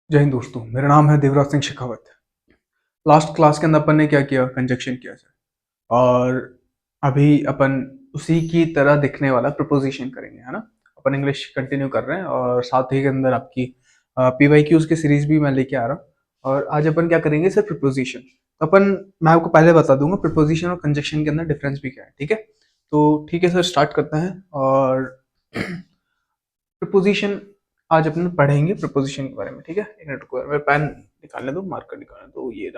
जय हिंद दोस्तों, मेरा नाम है देवराज सिंह शेखावत। लास्ट क्लास के अंदर अपन ने क्या किया? कंजक्शन किया सर। और अभी अपन उसी की तरह दिखने वाला प्रपोजिशन करेंगे, है ना। अपन इंग्लिश कंटिन्यू कर रहे हैं और साथ ही के अंदर आपकी PYQs की सीरीज भी मैं लेके आ रहा हूँ। और आज अपन क्या करेंगे सर? प्रपोजिशन। तो अपन, मैं आपको पहले बता दूंगा प्रपोजिशन और कंजक्शन के अंदर डिफरेंस भी क्या है, ठीक है। तो ठीक है सर, स्टार्ट करते हैं। और प्रपोजिशन आज अपन पढ़ेंगे प्रपोजिशन के बारे में, ठीक है। एक मिनट को मेरा पेन निकालने दो, मार्कर निकालने दो। ये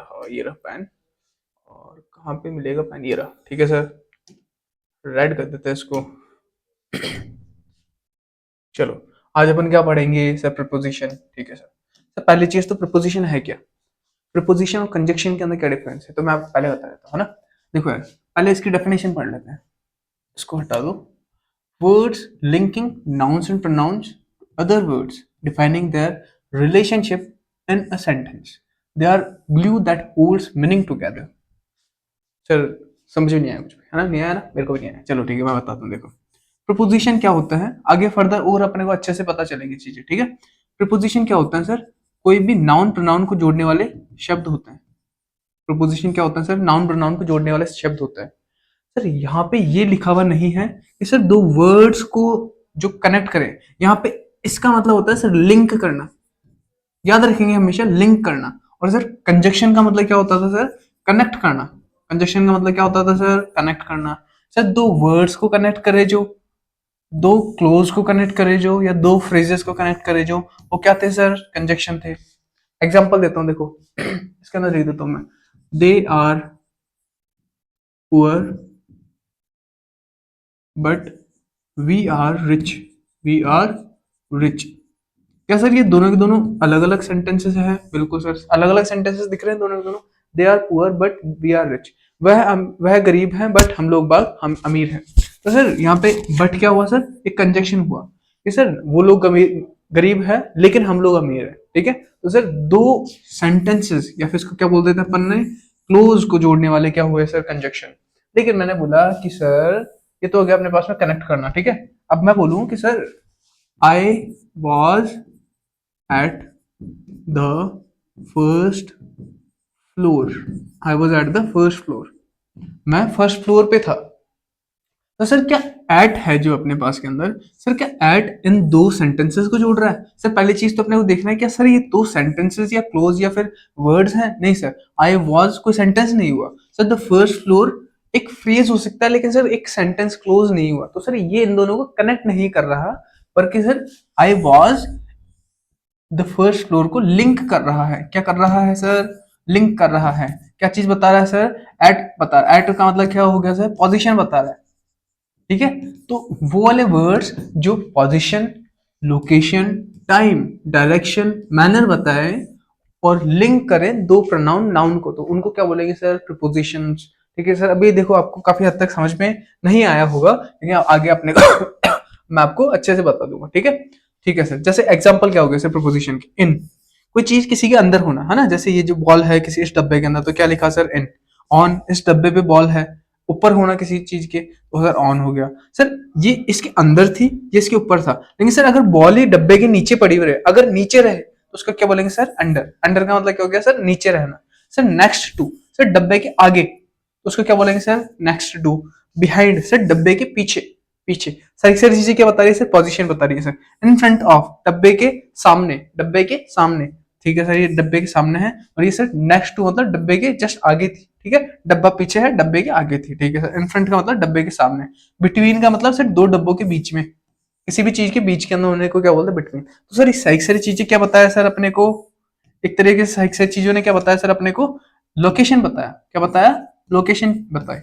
रहा पेन। और कहाँ पे मिलेगा पेन? ये रहा, ठीक है सर। रेड कर देते हैं इसको। चलो, आज अपन क्या पढ़ेंगे सर? प्रपोजिशन, ठीक है सर। सर पहली चीज तो प्रपोजिशन है क्या? प्रपोजिशन और कंजक्शन के अंदर क्या डिफरेंस है, तो मैं आपको पहले बता देता हूँ, है ना। देखो यार, पहले इसकी डेफिनेशन पढ़ लेते हैं। इसको हटा दो। Words linking nouns and pronouns to other words, defining their relationship in a sentence. They are glue that holds meaning together. Sir समझ में नहीं आया कुछ भी, है ना? नहीं आया ना? मेरे को भी नहीं आया। चलो ठीक है, मैं बताता हूँ। देखो, प्रपोजिशन क्या होता है, आगे फर्दर और अपने को अच्छे से पता चलेंगी चीजें, ठीक है। प्रपोजिशन क्या होता है सर? कोई भी नाउन प्रोनाउन को जोड़ने वाले शब्द होते हैं। प्रपोजिशन क्या होता है सर? नाउन प्रोनाउन को जोड़ने वाले शब्द होता है। सर यहाँ पे ये लिखा हुआ नहीं है कि सर दो वर्ड्स को जो कनेक्ट करें। यहाँ पे इसका मतलब होता है सर लिंक करना। याद रखेंगे हमेशा, लिंक करना। और सर कंजक्शन का मतलब क्या होता था सर? कनेक्ट करना। कंजक्शन का मतलब क्या होता था सर? कनेक्ट करना। सर दो वर्ड्स को कनेक्ट करे जो, दो क्लोज को कनेक्ट करे जो, या दो फ्रेजेस को कनेक्ट करे जो, वो क्या थे सर? कंजक्शन थे। एग्जाम्पल देता हूँ, देखो इसके अंदर लिख देता हूँ मैं। They are poor but we are rich. We are rich. क्या सर ये दोनों के दोनों अलग अलग सेंटेंसेस है? बिल्कुल सर, अलग अलग सेंटेंसेस दिख रहे हैं दोनों के दोनों। They are poor but we are rich. वह गरीब है बट हम लोग बाग हम अमीर हैं। तो सर यहाँ पे बट क्या हुआ सर? एक कंजक्शन हुआ कि सर वो लोग गरीब है लेकिन हम लोग अमीर है, ठीक है। तो सर दो सेंटेंसेस या फिर इसको क्या बोल देते हैं अपन ने, क्लोज को जोड़ने वाले क्या हुए सर? कंजक्शन। लेकिन मैंने बोला कि सर ये तो हो गया अपने पास में कनेक्ट करना, ठीक है। अब मैं बोलूँ कि sir I was at the first floor. I was at the first floor. मैं फर्स्ट फ्लोर पे था। तो सर क्या एट है जो अपने पास के अंदर, सर क्या एट इन दो सेंटेंसेस को जोड़ रहा है? सर पहली चीज तो अपने को देखना है क्या सर ये दो सेंटेंसेस या क्लोज या फिर वर्ड्स हैं? नहीं सर, आई वॉज कोई सेंटेंस नहीं हुआ सर। द फर्स्ट फ्लोर एक फ्रेज हो सकता है लेकिन सर एक सेंटेंस क्लोज नहीं हुआ। तो सर ये इन दोनों को कनेक्ट नहीं कर रहा, बल्कि sir I was the first floor को लिंक कर रहा है। क्या कर रहा है सर? लिंक कर रहा है। क्या चीज बता रहा है सर? एट बता रहा है। एट का मतलब क्या हो गया सर? पोजीशन बता रहा है, ठीक है। तो वो वाले वर्ड्स जो position, location, time, direction, manner बताए और लिंक करें दो प्रोनाउन नाउन को, तो उनको क्या बोलेंगे सर? प्रीपोजिशंस। ठीक है सर, अभी देखो आपको काफी हद तक समझ में नहीं आया होगा, लेकिन आगे अपने को मैं आपको अच्छे से बता दूंगा, ठीक है। ठीक है सर, जैसे एग्जांपल क्या हो गया सर प्रीपोजिशन के? इन, कोई चीज किसी के अंदर होना, है ना। जैसे ये जो बॉल है किसी इस डब्बे के अंदर, तो क्या लिखा सर? इन। ऑन, इस डब्बे पे बॉल है, ऊपर होना किसी चीज के, तो सर ऑन हो गया। सर ये इसके अंदर थी, ये इसके ऊपर था। लेकिन सर अगर बॉल ही डब्बे के नीचे पड़ी हुई रहे, अगर नीचे रहे तो उसका क्या बोलेंगे सर? अंडर। अंडर का मतलब क्या हो गया सर? नीचे रहना। सर नेक्स्ट टू, सर डब्बे के आगे, तो उसको क्या बोलेंगे sir? Next to. Behind, sir डब्बे के पीछे। पीछे सारी सारी चीजें क्या बता रही है सर? पोजीशन बता रही है सर। इन फ्रंट ऑफ, डब्बे के सामने, डब्बे के सामने, ठीक है सर, ये डब्बे के सामने है। और ये सर नेक्स्ट टू मतलब डब्बे के जस्ट आगे थी, ठीक है। डब्बा पीछे है, डब्बे के आगे थी, ठीक है सर। इन फ्रंट का मतलब डब्बे के सामने। बिटवीन का मतलब सर दो डब्बों के बीच में, किसी भी चीज के बीच के अंदर होने को क्या बोलते हैं? बिटवीन। तो सर इस सारी चीजें क्या बताया सर अपने को? एक तरीके से सारी चीजों ने क्या बताया सर अपने को? लोकेशन बताया। क्या बताया? लोकेशन बताई,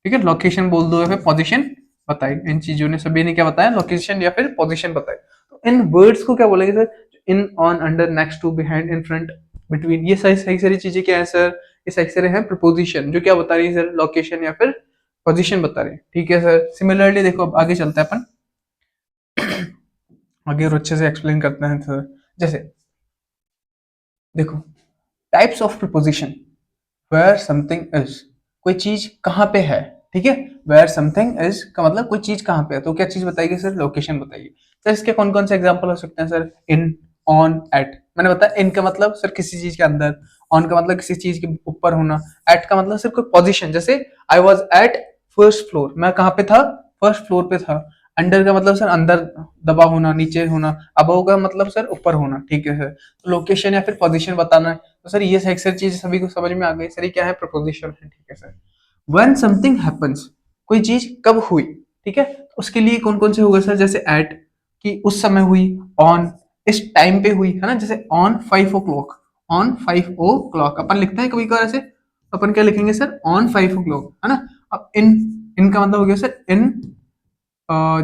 ठीक है। लोकेशन बोल दो या फिर पोजीशन बताई। इन चीजों ने सभी ने क्या बताया? लोकेशन या फिर पोजीशन बताई। तो इन वर्ड्स को क्या बोलेंगे sir? In, on, under, next to, behind, in front, between, ये सही सारी चीजें क्या है सर? ये सही सारे हैं प्रपोजिशन, जो क्या बता रही है सर? लोकेशन या फिर पोजीशन बता रहे हैं, ठीक है सर। सिमिलरली देखो, अब आगे चलते हैं अपन, आगे और अच्छे से एक्सप्लेन करते हैं सर। जैसे देखो, types of preposition. Where something is, कोई चीज कहाँ पे है, ठीक है। वेयर समथिंग इज का मतलब कोई चीज कहाँ पे है, तो क्या चीज बताएगी सर? लोकेशन बताइए। सर इसके कौन कौन से एग्जांपल हो सकते हैं सर? In, on, eight. मैंने बताया इन का मतलब सर किसी चीज के अंदर, ऑन का मतलब किसी चीज के ऊपर होना, एट का मतलब सिर्फ कोई पोजीशन, जैसे I was at first floor, मैं कहाँ पे था, फर्स्ट फ्लोर पे था। अंडर का मतलब सर अंदर दबा होना, नीचे होना। अबव का मतलब सर ऊपर होना, ठीक है सर। तो लोकेशन या फिर पोजीशन बताना है, तो सर ये अक्सर चीज सभी को समझ में आ गई। सर ये क्या है, प्रपोजिशन है, ठीक है सर। व्हेन समथिंग हैपेंस, कोई चीज कब हुई, ठीक है, तो उसके लिए कौन कौन से हो गए सर, जैसे एट कि उस समय हुई, ऑन इस टाइम पे हुई, है ना, जैसे ऑन 5 o'clock, ऑन 5 o'clock अपन लिखते हैं कभी कभार ऐसे, अपन क्या लिखेंगे सर, ऑन 5 o'clock, है ना। अब इन, इनका मतलब हो गया सर इन,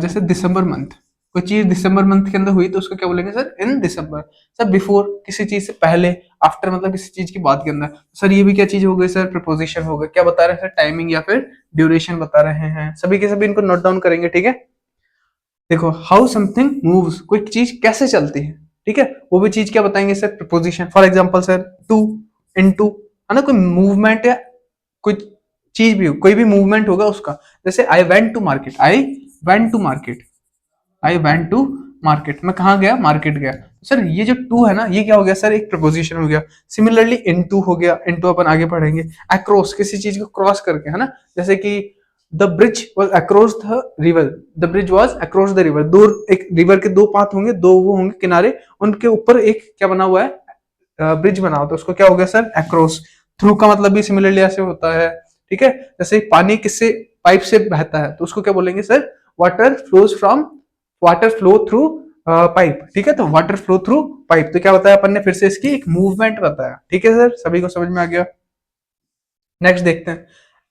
जैसे दिसंबर मंथ, कोई चीज दिसंबर मंथ के अंदर हुई तो उसको क्या बोलेंगे सर, इन दिसंबर। सर बिफोर किसी चीज से पहले, आफ्टर मतलब किसी चीज की बात के अंदर। सर ये भी क्या चीज हो गई सर, प्रपोजिशन हो गया। क्या बता रहे हैं सर, टाइमिंग या फिर ड्यूरेशन बता रहे हैं। सभी के सभी इनको नोट डाउन करेंगे, ठीक है। देखो हाउ समथिंग मूव्स, कोई चीज कैसे चलती है, ठीक है, वो भी चीज क्या बताएंगे sir, preposition. For example sir to, into, है ना, कोई मूवमेंट या कोई चीज भी हो, कोई भी मूवमेंट होगा उसका। जैसे I went to market, I went to market, I went to market, मैं कहाँ गया, मार्केट गया। सर ये जो टू है ना, ये क्या हो गया सर, एक प्रपोजिशन हो गया। सिमिलरली इनटू हो गया, इनटू अपन आगे पढ़ेंगे। अक्रॉस, किसी चीज को क्रॉस करके, है ना, जैसे कि the bridge was across the river, the bridge was across the river, दो, एक रिवर के दो पाथ होंगे, दो वो होंगे किनारे, उनके ऊपर एक क्या बना हुआ है, ब्रिज बना हुआ, तो उसको क्या हो गया सर, अक्रॉस। थ्रू का मतलब भी सिमिलरली ऐसे होता है, ठीक है। जैसे पानी किससे, पाइप से बहता है, तो उसको क्या बोलेंगे sir, water flows from, water flow through pipe, ठीक है। तो वाटर फ्लो थ्रू पाइप, तो क्या बताया अपन ने, फिर से इसकी एक मूवमेंट बताया, ठीक है सर, सभी को समझ में आ गया। नेक्स्ट देखते हैं,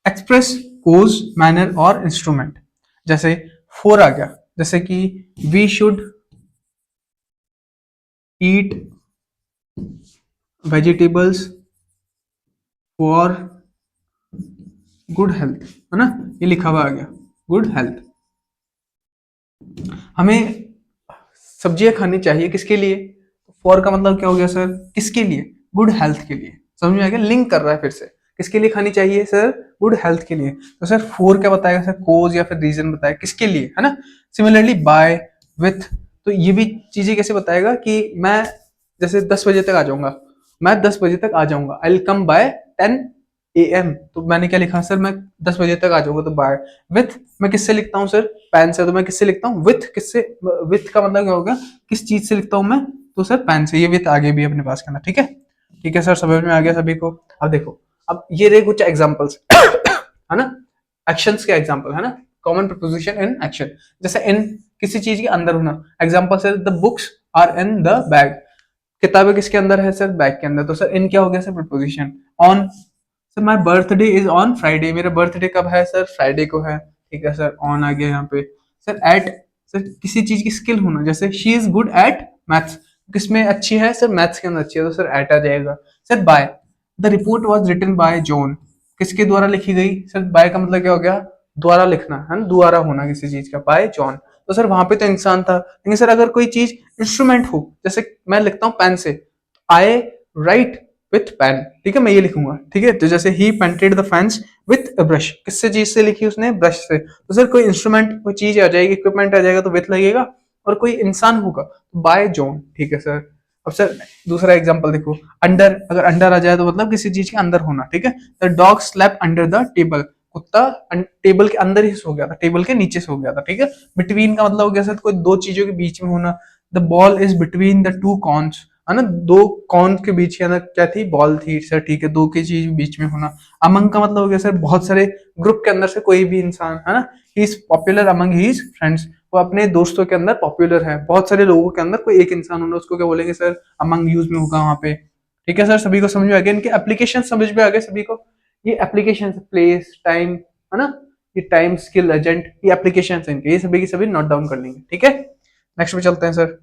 एक्सप्रेस कोज, मैनर और इंस्ट्रूमेंट। जैसे फोर आ गया, जैसे कि we should eat vegetables for good health, है ना, ये लिखा हुआ आ गया, गुड हेल्थ। हमें सब्जियां खानी चाहिए, किसके लिए, फॉर का मतलब क्या हो गया सर, किसके लिए, गुड हेल्थ के लिए। समझ में आ गया, लिंक कर रहा है फिर से, किसके लिए खानी चाहिए सर, गुड हेल्थ के लिए। तो सर फोर क्या बताएगा सर, कोज या फिर रीजन बताएगा किसके लिए, है ना। सिमिलरली बाय, विथ, तो ये भी चीजें कैसे बताएगा कि मैं जैसे 10 बजे तक आ जाऊंगा, मैं 10 बजे तक आ जाऊंगा, I will come by 10 AM, तो मैंने क्या लिखा सर, मैं 10 बजे तक आ जाऊंगा, तो बाय। विथ, मैं किससे लिखता हूँ सर, पेन से, तो मैं किससे लिखता हूँ, विथ, किससे, विथ का मतलब क्या होगा, किस चीज से लिखता हूँ मैं, तो सर पेन से। ये विथ आगे भी अपने पास करना, ठीक है। ठीक है सर, समझ में आ गया सभी को। अब देखो, अब ये रहे कुछ एग्जांपल्स है ना, एक्शंस के एग्जांपल, है ना, कॉमन प्रपोजिशन इन एक्शन। जैसे इन, किसी चीज के अंदर होना, example sir the books are in the bag, किताबें किसके अंदर है सर, बैग के अंदर, तो सर इन क्या हो गया sir, preposition. On, sir my birthday is on Friday, मेरा बर्थडे कब है सर, फ्राइडे को है, ठीक है सर, ऑन आ गया यहाँ पे। सर एट, सर किसी चीज की स्किल होना, जैसे she is good eight maths, किसमें अच्छी है सर, मैथ्स के अंदर अच्छी है, तो सर एट आ जाएगा। Sir by, the report was written by John, किसके द्वारा लिखी गई, सर बाय का मतलब क्या हो गया, द्वारा लिखना, है ना, द्वारा होना किसी चीज का, बाय जॉन। तो सर वहां पे तो इंसान था, लेकिन सर अगर कोई चीज इंस्ट्रूमेंट हो, जैसे मैं लिखता हूँ पेन से, आई राइट विथ पेन, ठीक है, मैं ये लिखूंगा, ठीक है। तो जैसे ही painted the fence with a brush, किससे चीज से लिखी उसने, ब्रश से। तो सर कोई इंस्ट्रूमेंट, कोई चीज आ जाएगी, इक्विपमेंट आ जाएगा तो विथ लगेगा, और कोई इंसान होगा तो बाय जॉन, ठीक है सर। अब सर दूसरा एग्जांपल देखो, अंडर, अगर अंडर आ जाए तो मतलब किसी चीज के अंदर होना, ठीक है। The dog slept under the table, कुत्ता टेबल के अंदर ही सो गया था, टेबल के नीचे सो गया था, ठीक है। बिटवीन का मतलब हो गया सर कोई दो चीजों के बीच में होना, the ball is between the two corns, है ना, दो कॉर्न के बीच के अंदर क्या थी, बॉल थी सर, ठीक है, दो की चीज बीच में होना। अमंग का मतलब हो गया सर बहुत सारे ग्रुप के अंदर से कोई भी इंसान, है ना, he is popular among his friends, वो अपने दोस्तों के अंदर पॉपुलर है, बहुत सारे लोगों के अंदर कोई एक इंसान होना, उसको क्या बोलेंगे सर, अमंग यूज में होगा वहां पे, ठीक है सर। सभी को समझ में आ गया, इनके एप्लीकेशन समझ में आ गए सभी को। ये एप्लीकेशन, प्लेस, टाइम, है ना, ये टाइम, स्किल, एजेंट, ये एप्लीकेशन है इनके, ये सभी की सभी नोट डाउन कर लेंगे, ठीक है। नेक्स्ट पे चलते हैं सर।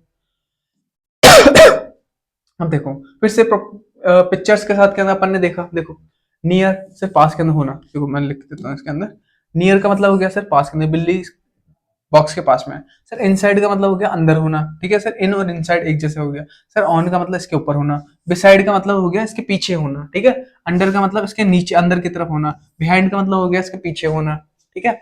अब देखो फिर से पिक्चर्स के साथ के अंदर अपन ने देखा, देखो नियर से पास के अंदर होना, देखो मैं लिख देता हूँ इसके अंदर। नियर का मतलब हो गया सर पास के अंदर, बिल्ली बॉक्स के पास में है। सर इनसाइड का मतलब हो गया अंदर होना, ठीक है सर, इन और इनसाइड एक जैसे हो गया। सर ऑन का मतलब इसके ऊपर होना, बिसाइड का मतलब हो गया इसके पीछे होना, ठीक है। अंडर का मतलब इसके नीचे, अंदर की तरफ होना। बिहाइंड का मतलब हो गया इसके पीछे होना, ठीक है।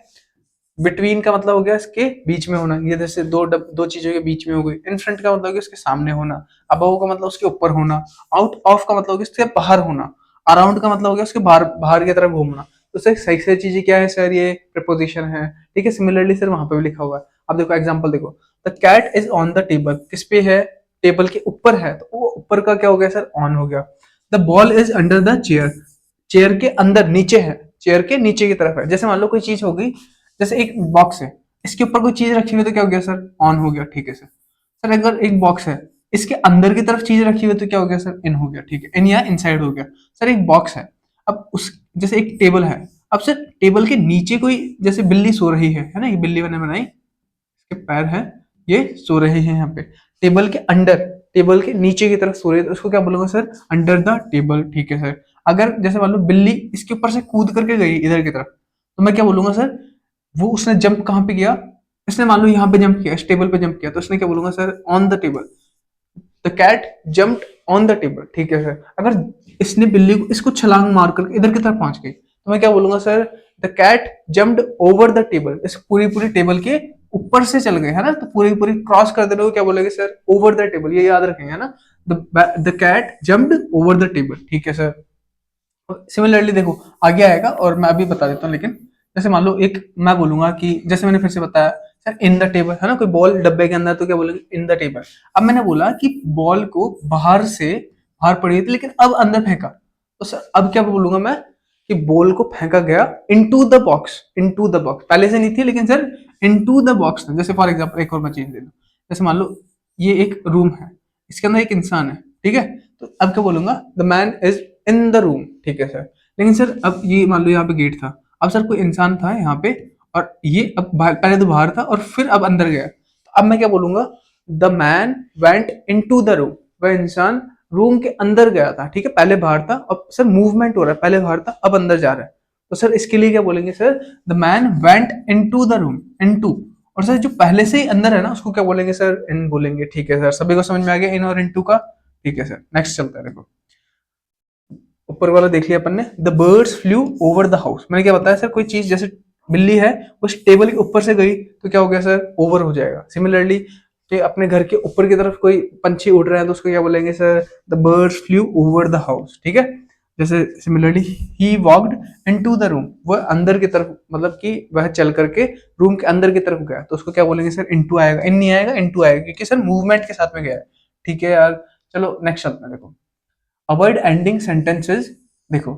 बिटवीन का मतलब हो गया इसके बीच में होना, ये जैसे दो चीजों के बीच में हो गई। इन फ्रंट का मतलब हो गया उसके सामने होना। अबव का मतलब उसके ऊपर होना। आउट ऑफ का मतलब हो गया उसके बाहर होना। अराउंड का मतलब हो गया उसके बाहर बाहर की तरफ घूमना। तो सर सही सही चीजें क्या है सर, ये प्रपोजिशन है। ठीक है, सिमिलरली सर वहां पे भी लिखा हुआ है। अब देखो एग्जाम्पल देखो, the cat is on the table, किस पे है, टेबल के ऊपर है, तो वो ऊपर का क्या हो गया सर, ऑन हो गया। The ball is under the chair, chair के अंदर नीचे है, चेयर के नीचे की तरफ है। जैसे मान लो कोई चीज हो गई, जैसे एक बॉक्स है, इसके ऊपर कोई चीज रखी हुई है तो क्या हो गया सर, ऑन हो गया। ठीक है सर। सर अगर एक बॉक्स है, इसके अंदर की तरफ चीज रखी हुई है तो क्या हो गया सर, इन हो गया। ठीक है, इन या इनसाइड हो गया। सर एक बॉक्स है, अब उस जैसे एक टेबल है, अब सर टेबल के नीचे कोई जैसे बिल्ली सो रही है ना, ये बिल्ली मैंने बनाई, इसके पैर हैं, ये सो रहे हैं यहाँ पे टेबल के अंडर, टेबल के नीचे की तरफ सो रहे हैं, तो उसको क्या बोलूंगा सर, अंडर द टेबल। ठीक है सर। अगर जैसे मान लो बिल्ली इसके ऊपर से कूद करके गई इधर की तरफ, तो मैं क्या बोलूंगा सर, वो उसने जंप कहाँ पे किया, इसने मान लो यहाँ पे जंप किया, इस टेबल पे जंप किया, तो इसने क्या बोलूंगा sir, on the table. The cat jumped on the table. ठीक है सर। अगर इसने बिल्ली को इसको छलांग मार कर इधर की तरफ पहुंच गई, तो मैं क्या बोलूंगा sir, the cat jumped over the table, इस पूरी पूरी टेबल के ऊपर से चल गए, है ना, तो पूरी पूरी क्रॉस कर देने को क्या बोलेंगे सर, ओवर द टेबल, ये याद रखेंगे, है ना। The cat jumped over the table. ठीक है सर। सिमिलरली देखो आगे आएगा और मैं अभी बता देता हूँ, लेकिन जैसे मान लो एक मैं बोलूंगा कि जैसे मैंने फिर से बताया सर, इन द टेबल, है ना, कोई बॉल डब्बे के अंदर, तो क्या बोलेंगे, इन द टेबल। अब मैंने बोला कि बॉल को बाहर से बाहर पड़ी थी लेकिन अब अंदर फेंका, तो सर अब क्या बोलूंगा मैं, कि बॉल को फेंका गया into the box, into the box, पहले से नहीं थी लेकिन सर इनटू द बॉक्स था। जैसे फॉर एग्जांपल एक और मैं चीज दे दूं, जैसे मान लो ये एक रूम है, इसके अंदर एक इंसान है, ठीक है, तो अब क्या बोलूंगा, the man is in the room. ठीक है सर। लेकिन सर अब ये मान लो यहाँ पे गेट था, अब सर कोई इंसान था यहाँ पे, और ये अब पहले तो बाहर था और फिर अब अंदर गया, तो अब मैं क्या बोलूंगा, the man went into the room, वह इंसान रूम के अंदर गया था। ठीक है, पहले बाहर था, अब सर मूवमेंट हो रहा है, पहले बाहर था अब अंदर जा रहा है, तो सर इसके लिए क्या बोलेंगे sir, the man went into the room, into. और सर जो पहले से ही अंदर है ना, उसको क्या बोलेंगे सर, इन बोलेंगे। ठीक है सर, सभी को समझ में आ गया इन और इनटू का। ठीक है सर, नेक्स्ट चलता है। देखो ऊपर वाला देख लिया अपन ने, the birds flu over the house. मैंने क्या बताया सर, कोई चीज जैसे बिल्ली है उस टेबल के ऊपर से गई तो क्या हो गया सर, ओवर हो जाएगा। सिमिलरली कि अपने घर के ऊपर की तरफ कोई पंछी उड़ रहा है तो उसको क्या बोलेंगे sir, the birds flu over the house. ठीक है। जैसे similarly he walked into the room, वह अंदर की तरफ, मतलब कि वह चल करके रूम के अंदर की तरफ गया, तो उसको क्या बोलेंगे सर, इनटू आएगा, इन नहीं आएगा, इनटू आएगा, क्योंकि सर मूवमेंट के साथ में गया है। ठीक है यार, चलो नेक्स्ट चलते हैं। देखो अवॉइड एंडिंग सेंटेंसेस। देखो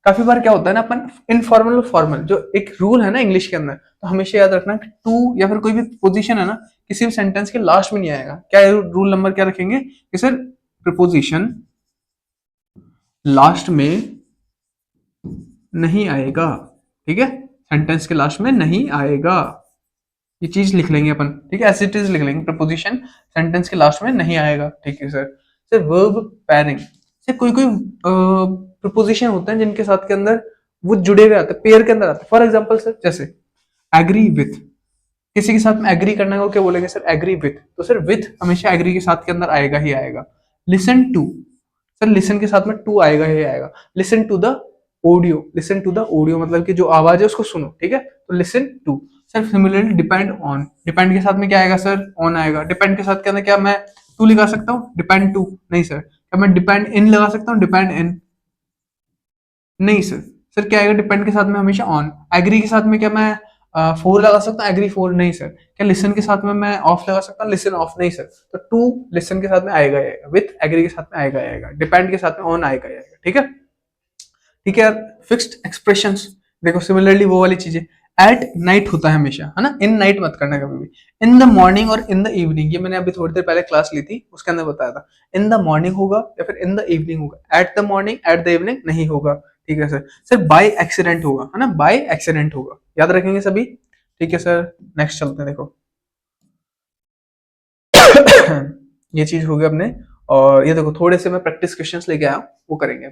काफी बार क्या होता है ना, अपन इनफॉर्मल और फॉर्मल, जो एक रूल है ना इंग्लिश के अंदर, तो हमेशा याद रखना कि टू या फिर कोई भी पोजीशन है ना, किसी भी सेंटेंस के लास्ट में नहीं आएगा। क्या रूल नंबर क्या रखेंगे कि सर प्रीपोजिशन लास्ट में नहीं आएगा। ठीक है, सेंटेंस के लास्ट में नहीं आएगा, ये चीज लिख लेंगे अपन। ठीक है, एज इट इज लिख लेंगे, प्रपोजिशन सेंटेंस के लास्ट में नहीं आएगा। ठीक है sir. Sir verb pairing, sir कोई कोई प्रपोजिशन होते हैं जिनके साथ के अंदर वो जुड़े हुए आते हैं, पेयर के अंदर आते हैं। फॉर एग्जांपल सर जैसे एग्री विथ, किसी के साथ में एग्री करना है, वो क्या बोलेंगे सर, एग्री विथ, तो सर विथ हमेशा एग्री के साथ के अंदर आएगा ही आएगा। लिसन टू, सर लिसन के साथ में टू आएगा ही आएगा। Listen to the audio, listen to the audio मतलब कि जो आवाज है उसको सुनो। ठीक है, तो listen to. Sir similarly depend on, depend के साथ में क्या आएगा सर, ऑन आएगा। डिपेंड के साथ क्या, क्या मैं टू लगा सकता हूँ, डिपेंड टू नहीं सर। क्या मैं डिपेंड इन लगा सकता हूँ, डिपेंड इन नहीं सर। सर क्या आएगा, डिपेंड के साथ में हमेशा ऑन। एग्री के साथ में क्या मैं फोर लगा सकता हूँ, एग्री फोर नहीं सर। क्या लिसन के साथ में मैं ऑफ लगा सकता हूँ, लिसन ऑफ नहीं सर। तो टू लिसन के साथ में आएगा आएगा, विथ एग्री के साथ में आएगा आएगा, डिपेंड के साथ में ऑन आएगा आएगा। ठीक है, ठीक है यार। फिक्स्ड एक्सप्रेशंस, देखो सिमिलरली वो वाली चीजें, एट नाइट होता है हमेशा, है ना, इन नाइट मत करना कभी भी। इन द मॉर्निंग और इन द इवनिंग, ये मैंने अभी थोड़ी देर पहले क्लास ली थी, उसके अंदर बताया था। इन द मॉर्निंग होगा या फिर इन द इवनिंग होगा, at the morning at the evening नहीं होगा। ठीक है सर। सर बाय एक्सीडेंट होगा, है ना, बाय एक्सीडेंट होगा, याद रखेंगे सभी। ठीक है सर, नेक्स्ट चलते हैं। देखो ये चीज हो गया अपने, और ये देखो थोड़े से मैं प्रैक्टिस क्वेश्चंस लेके आया हूं, वो करेंगे।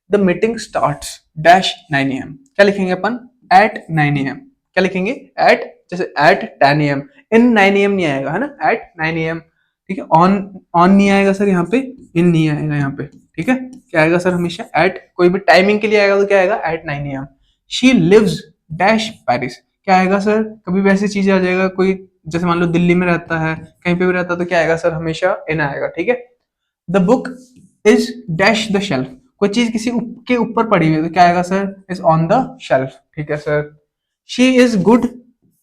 The meeting starts dash 9 AM, क्या लिखेंगे अपन, एट 9 AM। क्या लिखेंगे, एट, जैसे एट 10 AM, इन 9 AM नहीं आएगा, है ना, एट 9 AM। ठीक है, ऑन ऑन नहीं आएगा सर यहाँ पे, इन नहीं आएगा यहाँ पे। ठीक है, क्या आएगा सर, हमेशा एट, कोई भी टाइमिंग के लिए आएगा तो क्या आएगा, at 9 AM। She lives dash Paris, क्या आएगा सर, कभी भी ऐसी चीज आ जाएगा, कोई जैसे मान लो दिल्ली में रहता है, कहीं पे भी रहता है, तो क्या आएगा सर, हमेशा इन आएगा, ठीक है। The book is dash the shelf, कोई चीज किसी के ऊपर पड़ी हुई है तो क्या आएगा sir, is on the shelf, ठीक है sir. She is good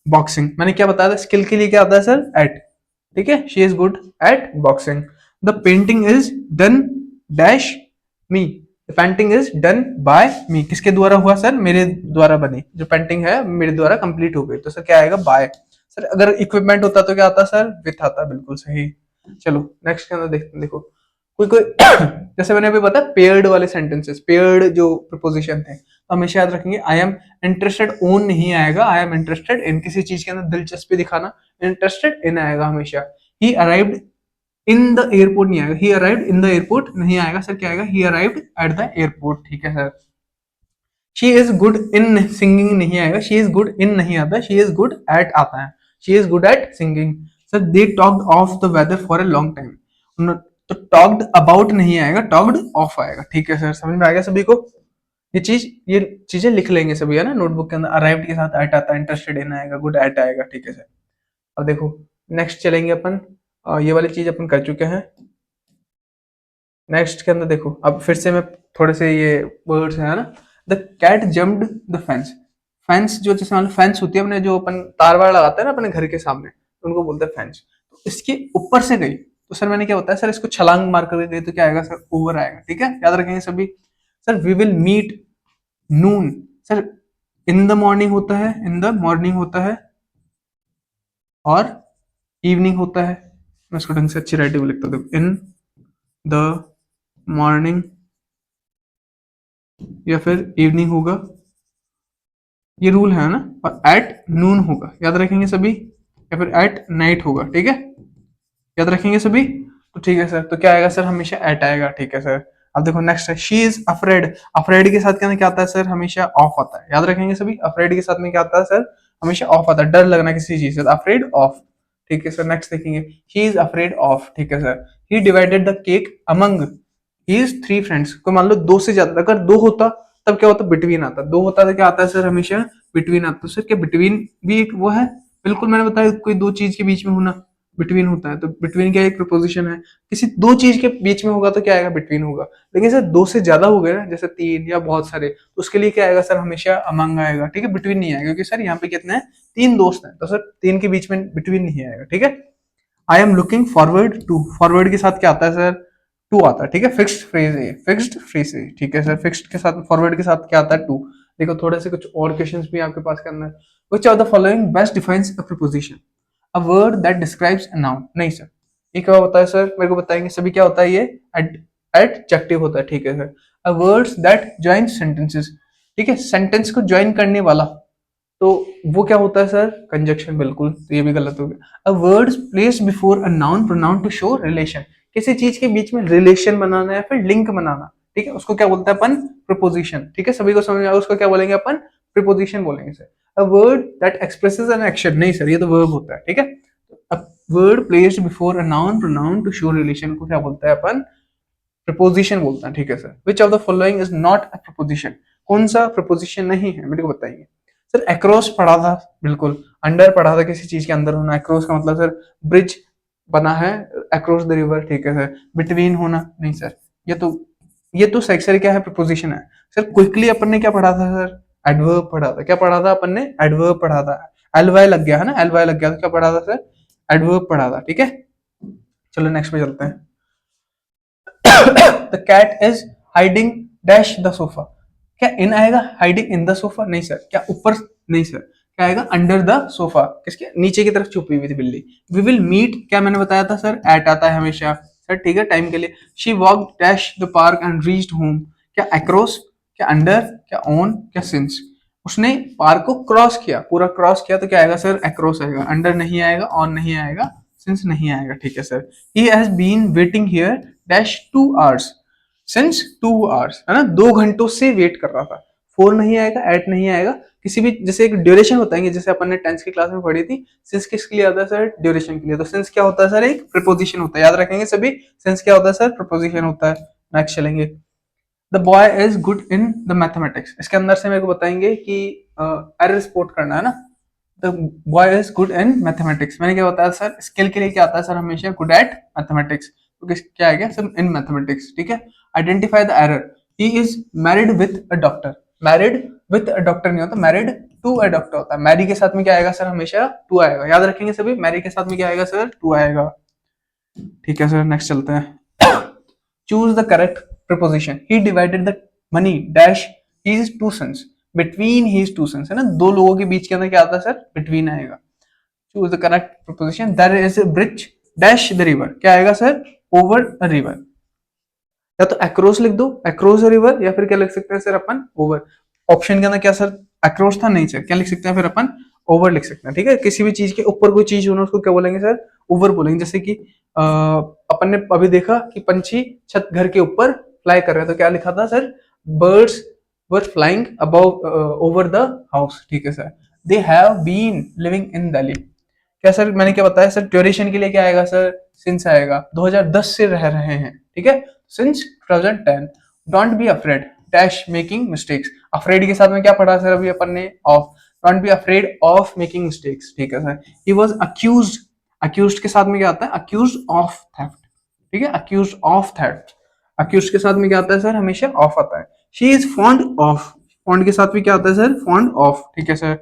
boxing, मैंने क्या बताया था, स्किल के लिए क्या आता है सर, एट, ठीक है, she is good at boxing. The painting is done dash me, the painting is done by me, किसके द्वारा हुआ सर, मेरे द्वारा बनी, जो पेंटिंग है मेरे द्वारा कंप्लीट हो गई, तो सर क्या आएगा, बाय। सर अगर इक्विपमेंट होता तो क्या आता सर, विथ आता, बिल्कुल सही। चलो नेक्स्ट के अंदर देखते हैं, देखो कोई कोई जैसे मैंने अभी बताया पेयर्ड वाले सेंटेंसेस, पेयर्ड जो प्रपोजिशन थे, तो हमेशा याद रखेंगे आई एम इंटरेस्टेड ओन नहीं आएगा, आई एम इंटरेस्टेड इन, किसी चीज के अंदर दिलचस्पी दिखाना, इंटरेस्टेड इन आएगा हमेशा। ही अराइव्ड इन द एयरपोर्ट नहीं आएगा, ही अराइव्ड इन द एयरपोर्ट नहीं आएगा सर, क्या आएगा, ही अराइव्ड एट द एयरपोर्ट, ठीक है sir. She is good in singing नहीं आएगा, शी इज गुड इन नहीं आता, शी इज गुड एट आता है, she is good at singing. Sir they talked of the weather for a long time, तो talked about नहीं आएगा, talked of आएगा, ठीक है सर, समझ में आ गया सभी को। ये चीजें लिख लेंगे सभी, है ना, नोटबुक के अंदर। अराइव्ड के साथ एट आता है, इंटरेस्टेड इन आएगा, गुड एट आएगा, ठीक है सर। अब देखो नेक्स्ट चलेंगे अपन, ये वाली चीज अपन कर चुके हैं। नेक्स्ट के अंदर देखो, अब फिर से मैं थोड़े से ये वर्ड्स है ना, the cat jumped the fence, fence जो जैसे मान लो फेंस होती है अपने, जो अपन तार वार लगाते हैं ना अपने घर के सामने, तो उनको बोलते हैं फेंस। तो इसके ऊपर से गई तो सर मैंने क्या बताया सर, इसको छलांग मार कर गई तो क्या आएगा सर, ओवर आएगा, ठीक है, याद रखेंगे सभी। Sir we will meet noon, sir in the morning होता है, इन द मॉर्निंग होता है, और इवनिंग होता है, मैं इसको ढंग से अच्छी राइटिंग में लिखता हूँ, इन द मॉर्निंग या फिर इवनिंग होगा, ये रूल है ना, और एट नून होगा, याद रखेंगे सभी, या फिर एट नाइट होगा, ठीक है, याद रखेंगे सभी। तो ठीक है सर, तो क्या आएगा सर, हमेशा एट आएगा, ठीक है सर। अब देखो नेक्स्ट है, शी इज अफ्रेड, अफ्रेड के साथ क्या आता है सर, हमेशा ऑफ आता है, याद रखेंगे सभी, अफ्रेड के साथ में क्या आता है सर, हमेशा ऑफ आता है, डर लगना किसी चीज से, अफ्रेड ऑफ, ठीक है सर। नेक्स्ट देखेंगे, ही इज अफ्रेड ऑफ, ठीक है sir. He divided the cake among his three friends, को मान लो दो से ज्यादा, अगर दो होता तब क्या होता, बिटवीन आता, दो होता तो क्या आता है सर, हमेशा बिटवीन आता, तो सर क्या बिटवीन भी एक वो है, बिल्कुल मैंने बताया, कोई दो चीज के बीच में होना बिटवीन होता है, तो बिटवीन क्या एक प्रपोजिशन है, किसी दो चीज के बीच में होगा तो क्या आएगा, बिटवीन होगा। लेकिन सर दो से ज्यादा हो गए ना, जैसे तीन या बहुत सारे, तो उसके लिए क्या आएगा सर, हमेशा अमंग आएगा, ठीक है, बिटवीन नहीं आएगा, क्योंकि सर यहाँ पे कितने हैं, तीन दोस्त हैं, तो सर तीन के बीच में बिटवीन नहीं आएगा, ठीक है। I am looking forward to, forward के साथ क्या आता है सर, टू आता है, ठीक है, फिक्स्ड फ्रेज है, फिक्स्ड फ्रेज है, ठीक है सर। फिक्स्ड के साथ, फॉरवर्ड के साथ क्या आता है, टू। देखो थोड़े से कुछ और क्वेश्चंस भी आपके पास करना है। Which of the following best defines a preposition, a word that describes a noun, नहीं सर, ये क्या होता है सर, मेरे को बताएंगे सभी, क्या होता है ये, एडजेक्टिव होता है, ठीक है sir. A words that join sentences, ठीक है, सेंटेंस को ज्वाइन करने वाला, तो वो क्या होता है सर, कंजक्शन, बिल्कुल, तो ये भी गलत हो गया। A words placed before a noun pronoun to show relation, किसी चीज के बीच में रिलेशन बनाना या फिर लिंक बनाना, ठीक है, उसको क्या बोलते हैं अपन, प्रपोजिशन, ठीक है, सभी को समझ में आया, उसको क्या बोलेंगे अपन, प्रपोजिशन बोलेंगे sir. A word that expresses an action, नहीं सर, ये तो वर्ब होता है, ठीक है। A word placed before a noun pronoun to show relation को क्या बोलता है अपन, प्रपोजिशन बोलते हैं, ठीक है sir. Which of the following is not a preposition, कौन सा प्रपोजिशन नहीं है, मेरे को बताइए सर। अक्रॉस पढ़ा था, बिल्कुल, अंडर पढ़ा था, किसी चीज के अंदर होना, अक्रॉस का मतलब सर ब्रिज बना है, अक्रॉस द रिवर, ठीक है सर। बिटवीन होना, नहीं सर, ये तो सेक्सर क्या है, प्रपोजिशन है सर। क्विकली अपन ने क्या पढ़ा था सर, एडवर्ब पढ़ा था, क्या पढ़ा था अपन ने, एडवर्ब पढ़ा था, एलवाई लग गया है ना, एलवाई लग गया तो क्या पढ़ा था सर, एडवर्ब पढ़ा था, ठीक है। चलो नेक्स्ट पे चलते हैं। The cat is hiding dash the sofa, क्या इन आएगा, हाइडिंग इन द सोफा, नहीं सर, क्या ऊपर, नहीं सर, क्या आएगा, अंडर द सोफा, किसके नीचे की तरफ छुपी हुई थी बिल्ली। वी विल मीट, क्या मैंने बताया था सर, एट आता है हमेशा सर, ठीक है, टाइम के लिए। She walk dash the park and reached home, क्या अक्रॉस, क्या अंडर, क्या ऑन, क्या सिंस, उसने पार्क को क्रॉस किया, पूरा क्रॉस किया, तो क्या आएगा सर, अक्रॉस आएगा, अंडर नहीं आएगा, ऑन नहीं आएगा, सिंस नहीं आएगा, ठीक है sir. He has been waiting here dash 2 hours, since 2 hours, है ना, 2 घंटों से वेट कर रहा था। फोर नहीं आएगा, एट नहीं आएगा, किसी भी, जैसे एक ड्यूरेशन होता है, जैसे अपन ने टेंथ की क्लास में पढ़ी थी, सिंस किसके लिए आता है सर, ड्यूरेशन के लिए, तो सिंस क्या होता है सर, एक प्रीपोजिशन होता है, याद रखेंगे सभी, सिंस क्या होता है सर, प्रीपोजिशन होता है। नेक्स्ट चलेंगे, the boy is good in the mathematics, इसके अंदर से मेरे को बताएंगे कि एरर स्पॉट करना है ना, the boy is good in mathematics. मैंने क्या बताया सर, स्किल के लिए क्या आता है सर, हमेशा गुड एट मैथमेटिक्स, तो क्या है सर, इन मैथमेटिक्स, ठीक है। Identify the error, he is married with a doctor. Married with a doctor नहीं होता, मैरिड टू अ डॉक्टर होता है। मैरी के साथ में क्या आएगा सर, हमेशा टू आएगा, याद रखेंगे सभी, मैरी के साथ में क्या आएगा सर, टू आएगा, ठीक है सर। नेक्स्ट चलते हैं। Choose the correct preposition, he divided the money dash his two sons, between his two sons, है ना, दो लोगों के बीच के अंदर क्या आता है सर, बिटवीन आएगा। Choose the correct preposition, there is a bridge dash the river, क्या आएगा सर, ओवर अ रिवर। या तो अक्रॉस लिख दो, अक्रॉस द रिवर, या फिर क्या लिख सकते हैं सर अपन, ओवर। ऑप्शन के अंदर क्या सर, अक्रॉस था, नहीं सर, क्या लिख सकते हैं फिर अपन, ओवर लिख सकते हैं, ठीक है। किसी भी चीज के ऊपर कोई चीज हो ना, उसको क्या बोलेंगे सर, ओवर बोलेंगे। जैसे कि अपन ने अभी देखा कि पंछी छत घर के ऊपर फ्लाई कर रहे हैं, तो क्या लिखा था sir, birds were flying above over the house, ठीक है sir. They have been living in Delhi, क्या सर, मैंने क्या बताया सर, ड्यूरेशन के लिए क्या आएगा सर, सिंस आएगा, 2010 से रह रहे हैं, ठीक है, since 2010। Don't be afraid dash making mistakes, afraid के साथ में क्या पढ़ा सर अभी अपन ने, of. Don't be afraid of making mistakes, ठीक है sir. He was accused, accused के साथ में क्या आता है, अक्यूज्ड ऑफ थेफ्ट, ठीक है, अक्यूज्ड ऑफ थेफ्ट। अक्यूज्ड के साथ में क्या आता है सर, हमेशा ऑफ आता है। She is fond of, fond के साथ भी क्या आता है सर, फॉन्ड ऑफ, ठीक है सर।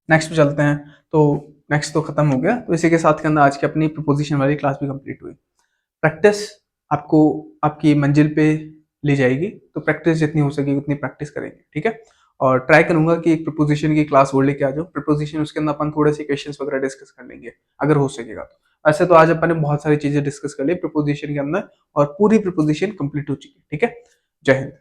नेक्स्ट पे चलते हैं। तो नेक्स्ट तो खत्म हो गया, तो इसी के साथ के अंदर आज की अपनी प्रपोजिशन वाली क्लास भी कंप्लीट हुई। प्रैक्टिस आपको आपकी मंजिल पे ले जाएगी, तो प्रैक्टिस जितनी हो सके उतनी प्रैक्टिस करेंगे, ठीक है। और ट्राई करूंगा कि एक प्रपोजिशन की क्लास और लेके आ जाओ, प्रपोजिशन उसके अंदर अपन थोड़े से क्वेश्चंस वगैरह डिस्कस कर लेंगे अगर हो सकेगा तो। वैसे तो आज अपन ने बहुत सारी चीजें डिस्कस कर ली प्रपोजिशन के अंदर, और पूरी प्रपोजिशन कंप्लीट हो चुकी है, ठीक है। जय हिंद।